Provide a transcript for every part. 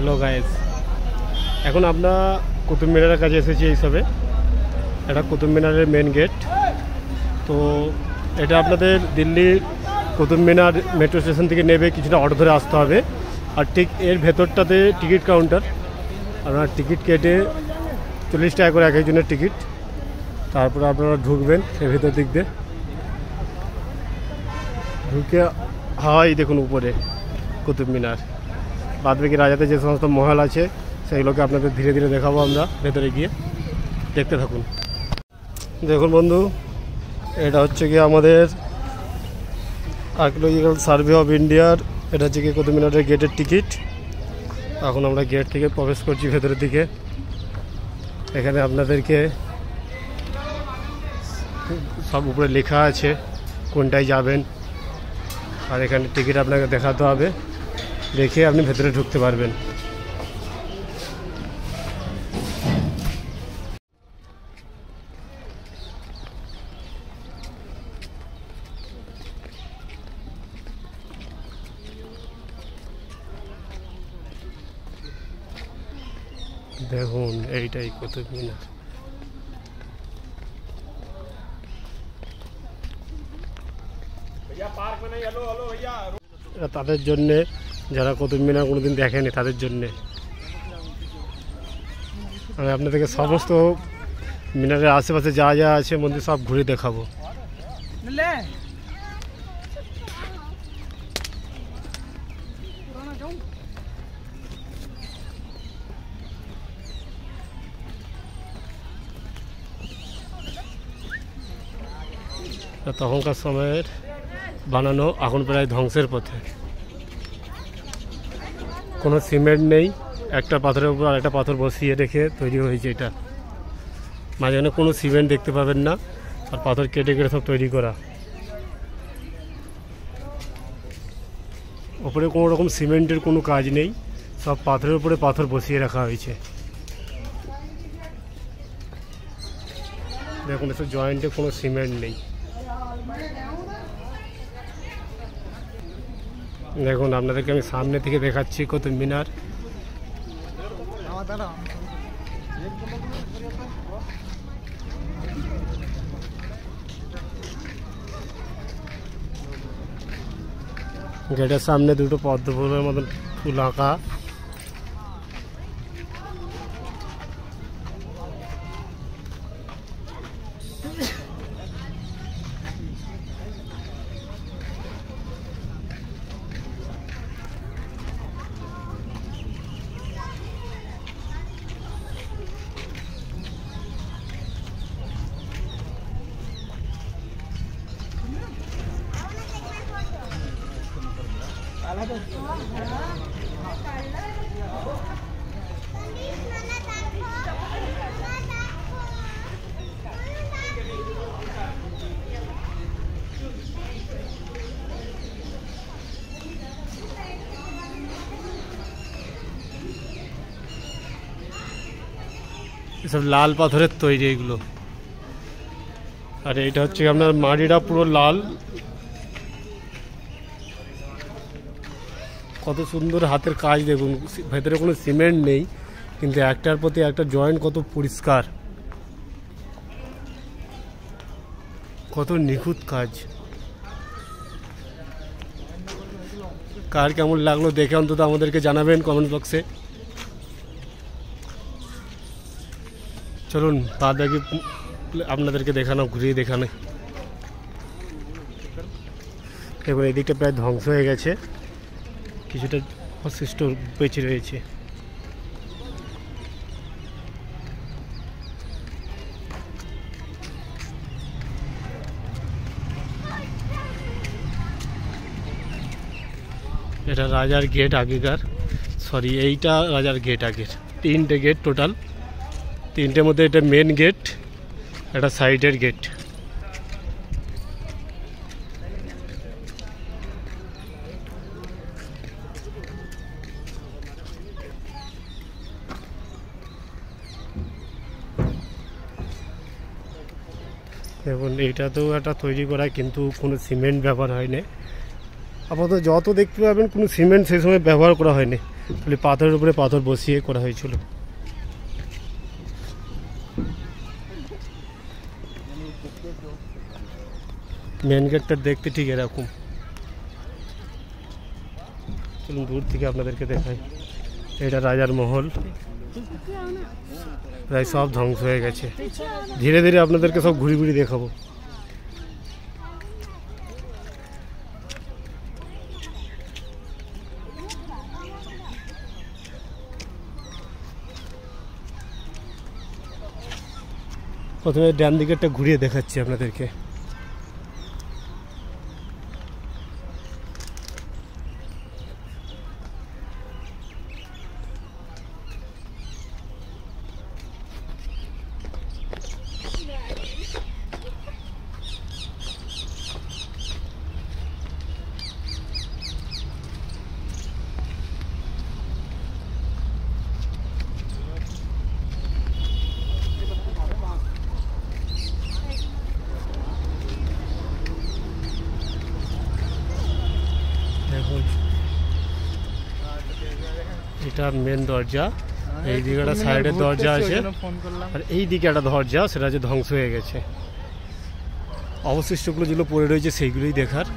Hello guys, এখন আমরা কুতুব মিনারের কাছে এসেছি। এইসবে এটা কুতুব মিনারের মেন গেট। তো এটা আপনাদের দিল্লির কুতুব মিনার মেট্রো স্টেশন থেকে নেবে কিছুটা অটো ধরে আসতে হবে। আর ঠিক এর ভেতরটাতে টিকিট কাউন্টার, আপনারা টিকিট কেটে 40 টাকা করে এক একজনের টিকিট। তারপরে আপনারা ঢুকবেন এর ভেতর দিক দিয়ে, ঢুকে হাওয়াই দেখুন উপরে কুতুব মিনার। বাদ বাকি রাজাতে যে সমস্ত মহল আছে সেগুলোকে আপনাদের ধীরে ধীরে দেখাবো আমরা ভেতরে গিয়ে। দেখতে থাকুন। দেখুন বন্ধু, এটা হচ্ছে কি আমাদের আর্কিওলজিক্যাল সার্ভে অফ ইন্ডিয়ার, এটা হচ্ছে কি কুতুব মিনারের গেটের টিকিট। এখন আমরা গেট থেকে প্রবেশ করছি ভেতরের দিকে। এখানে আপনাদেরকে সব উপরে লেখা আছে কোনটায় যাবেন, আর এখানে টিকিট আপনাকে দেখাতে হবে, দেখে আপনি ভেতরে ঢুকতে পারবেন। দেখুন এইটাই কুতুব মিনার। তাদের জন্যে যারা কুতুব মিনার কোনোদিন দেখেনি তাদের জন্যে আমি আপনাদেরকে সমস্ত মিনারের আশেপাশে যা যা আছে মন্দির সব ঘুরে দেখাবো। তখনকার সময়ের বানানো, এখন প্রায় ধ্বংসের পথে। কোনো সিমেন্ট নেই, একটা পাথরের উপর আরেকটা পাথর বসিয়ে রেখে তৈরি হয়েছে এটা। মাঝখানে কোনো সিমেন্ট দেখতে পাবেন না, আর পাথর কেটে কেটে সব তৈরি করা। ওপরে কোনো রকম সিমেন্টের কোনো কাজ নেই, সব পাথরের উপরে পাথর বসিয়ে রাখা হয়েছে। দেখুন এসব জয়েন্টে কোনো সিমেন্ট নেই। দেখুন আপনাদেরকে আমি সামনে থেকে দেখাচ্ছি কুতুব মিনার। গেটের সামনে দুটো পদ্ম ফুলের মতন ফুল আঁকা। এসব লাল পাথরের তৈরি এগুলো। আর এটা হচ্ছে আপনার মাটিটা পুরো লাল। কত সুন্দর হাতের কাজ দেখুন। ভেতরে কোনো সিমেন্ট নেই, কিন্তু একটার প্রতি একটা জয়েন্ট কত পরিষ্কার, কত নিখুঁত কাজ। কার কেমন লাগলো দেখে অন্তত আমাদেরকে জানাবেন কমেন্ট বক্সে। চলুন বাদ বাকি আপনাদেরকে দেখানো, ঘুরিয়ে দেখানো। এবার এই দিকটা প্রায় ধ্বংস হয়ে গেছে, কিছুটা অবশিষ্ট বেঁচে রয়েছে। এটা রাজার গেট আগেকার, সরি এইটা রাজার গেট আগের। 3টে গেট টোটাল, 3টের মধ্যে এটা মেন গেট, এটা সাইডের গেট। দেখুন এইটাতেও একটা তৈরি করা, কিন্তু কোনো সিমেন্ট ব্যবহার হয়নি। আপাতত যত দেখতে পাবেন কোনো সিমেন্ট সেই সময় ব্যবহার করা হয়নি। খালি পাথরের উপরে পাথর বসিয়ে করা হয়েছিল। মেন গেটটা দেখতে ঠিক এরকম। চলুন দূর থেকে আপনাদেরকে দেখাই। এটা রাজার মহল, প্রায় সব ধ্বংস হয়ে গেছে। ধীরে ধীরে আপনাদেরকে সব ঘুরি ঘুরি দেখাবো। প্রথমে ডান দিকেরটা ঘুরিয়ে দেখাচ্ছি আপনাদেরকে। এটা মেন দরজা, এই দিকে একটা সাইডের দরজা আছে, আর এই দিকে একটা দরজা, সেটা যে ধ্বংস হয়ে গেছে। অবশিষ্টগুলো যেগুলো পড়ে রয়েছে সেইগুলোই দেখার।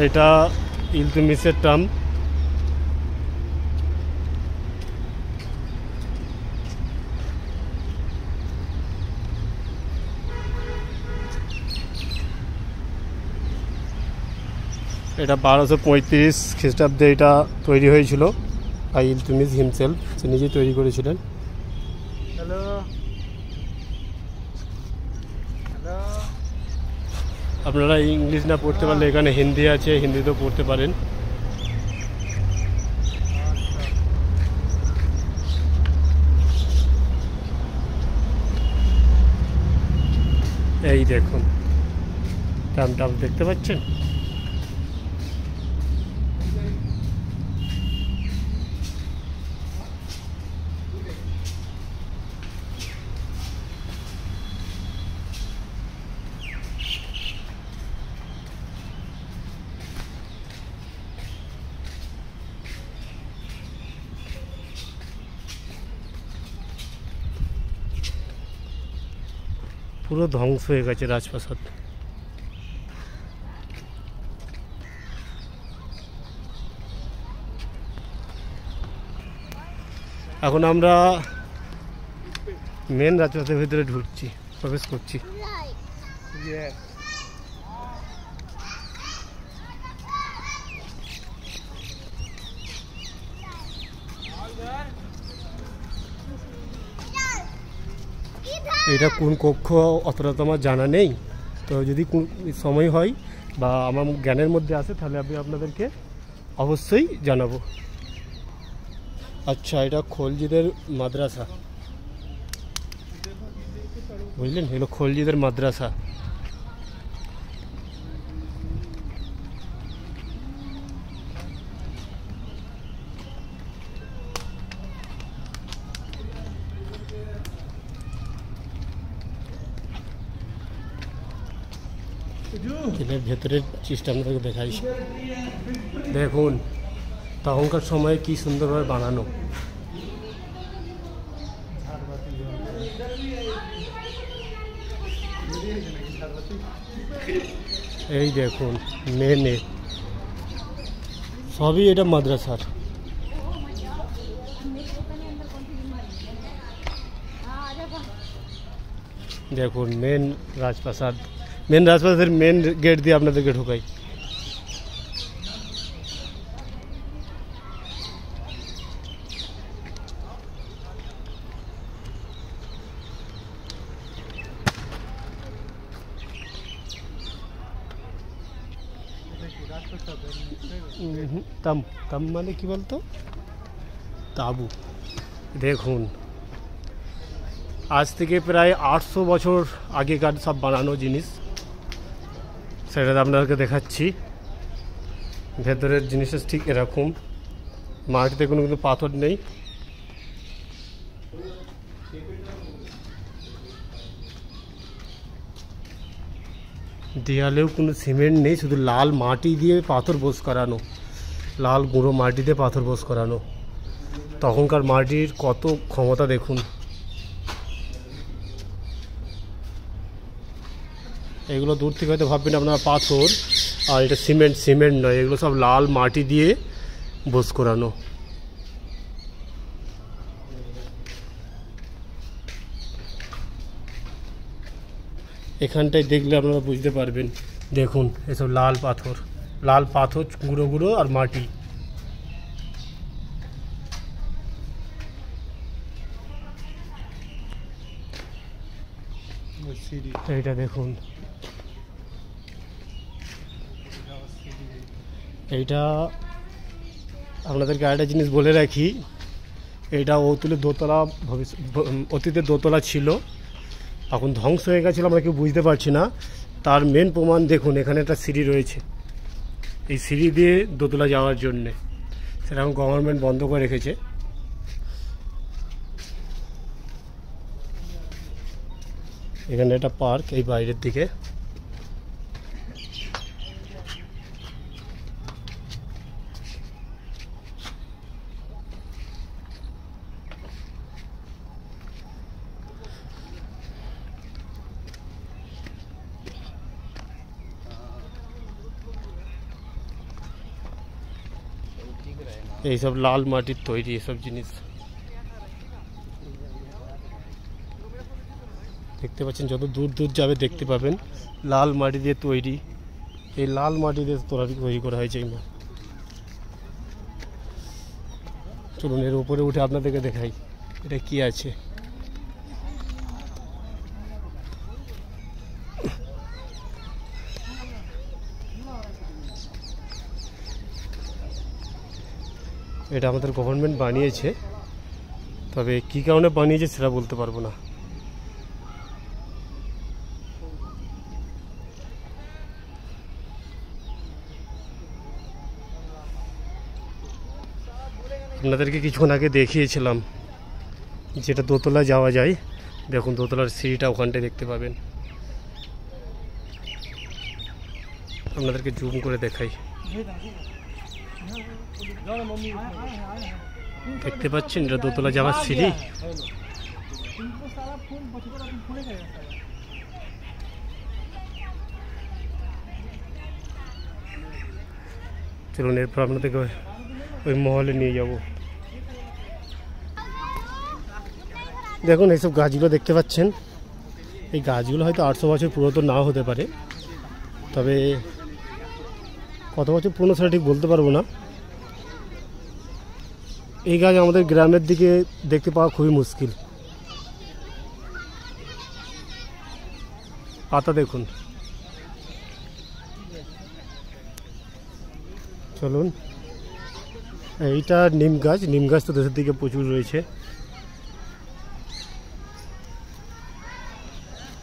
এটা ইলতুৎমিশের টার্ম। এটা 1235 খ্রিস্টাব্দে এটা তৈরি হয়েছিল, আর ইলতুৎমিশ হিমসেলফ সে নিজেই তৈরি করেছিলেন। আপনারা ইংলিশ না পড়তে পারলে এখানে হিন্দি আছে, হিন্দিতেও পড়তে পারেন। এই দেখুন টার্মটা দেখতে পাচ্ছেন। পুরো ধ্বংস হয়ে গেছে রাজপ্রাসাদ। এখন আমরা মেন রাজপ্রাসাদের ভিতরে ঢুকছি, প্রবেশ করছি। এটা কোন কক্ষ অতটা তো আমার জানা নেই, তো যদি সময় হয় বা আমার জ্ঞানের মধ্যে আসে তাহলে আমি আপনাদেরকে অবশ্যই জানাবো। আচ্ছা, এটা খলজিদের মাদ্রাসা, বুঝলেন, এগুলো খলজিদের মাদ্রাসা। এর ভেতরের চিজটা আপনাদেরকে দেখাই। দেখুন তখনকার সময়ে কি সুন্দরভাবে বানানো। এই দেখুন মেনে সবই এটা মাদ্রাসার। দেখুন মেন রাজপ্রাসাদ, মেন রাজপ্রাসাদের মেন গেট দিয়ে আপনাদেরকে ঢোকাই। তাম তাম মানে কি বলতো? তাঁবু দেখুন, আজ থেকে প্রায় 800 বছর আগেকার সব বানানো জিনিস, সেটা আপনাদেরকে দেখাচ্ছি। ভেতরের জিনিসটা ঠিক এরকম, মাটিতে কোনো কিন্তু পাথর নেই। দেয়ালেও কোনো সিমেন্ট নেই, শুধু লাল মাটি দিয়ে পাথর বোস করানো, লাল গুঁড়ো মাটি দিয়ে পাথর বোস করানো। তখনকার মাটির কত ক্ষমতা দেখুন। এগুলো দূর থেকে হয়তো ভাববেন আপনারা পাথর, আর এটা সিমেন্ট। সিমেন্ট নয়, এগুলো সব লাল মাটি দিয়ে বোস করানো। এখানটায় দেখলে আপনারা বুঝতে পারবেন। দেখুন এসব লাল পাথর, লাল পাথর গুঁড়ো গুঁড়ো আর মাটি। এইটা দেখুন, এইটা আপনাদেরকে আরেকটা জিনিস বলে রাখি, এইটা অতুলের দোতলা, অতীতের দোতলা ছিল, এখন ধ্বংস হয়ে গেছিলো, আমরা কেউ বুঝতে পারছি না। তার মেন প্রমাণ দেখুন, এখানে একটা সিঁড়ি রয়েছে, এই সিঁড়ি দিয়ে দোতলা যাওয়ার জন্যে, সেটা এখন গভর্নমেন্ট বন্ধ করে রেখেছে। এখানে একটা পার্ক এই বাইরের দিকে। এইসব লাল মাটির তৈরি এসব জিনিস দেখতে পাচ্ছেন, যত দূর দূর যাবে দেখতে পাবেন লাল মাটি দিয়ে তৈরি। এই লাল মাটি দিয়ে তৈরি করা হয়েছে। চলুন এর উপরে উঠে আপনাদেরকে দেখাই এটা কি আছে। এটা আমাদের গভর্নমেন্ট বানিয়েছে, তবে কী কারণে বানিয়েছে সেটা বলতে পারবো না। আপনাদেরকে কিছুক্ষণ আগে দেখিয়েছিলাম যেটা দোতলা যাওয়া যায়। দেখুন দোতলার সিঁড়িটা ওখানটায় দেখতে পাবেন। আপনাদেরকে জুম করে দেখাই, দেখতে পাচ্ছেন এটা দোতলা যাওয়ার সিঁড়ি। চলুন এরপর আপনাদেরকে ওই মহলে নিয়ে যাব। দেখুন এইসব গাছগুলো দেখতে পাচ্ছেন, এই গাছগুলো হয়তো 800 বছর পুরাতন নাও হতে পারে, তবে কত বছর পুরনো সেটা ঠিক বলতে পারবো না। এই গাছ আমাদের গ্রামের দিকে দেখতে পাওয়া খুবই মুশকিল। পাতা দেখুন। চলুন, এইটা নিম গাছ। নিম গাছ তো দেশের দিকে প্রচুর রয়েছে।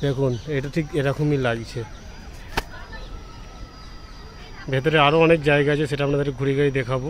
দেখুন এটা ঠিক এরকমই লাগছে। ভেতরে আরও অনেক জায়গা আছে, সেটা আপনাদের ঘুরে ঘুরে দেখাবো।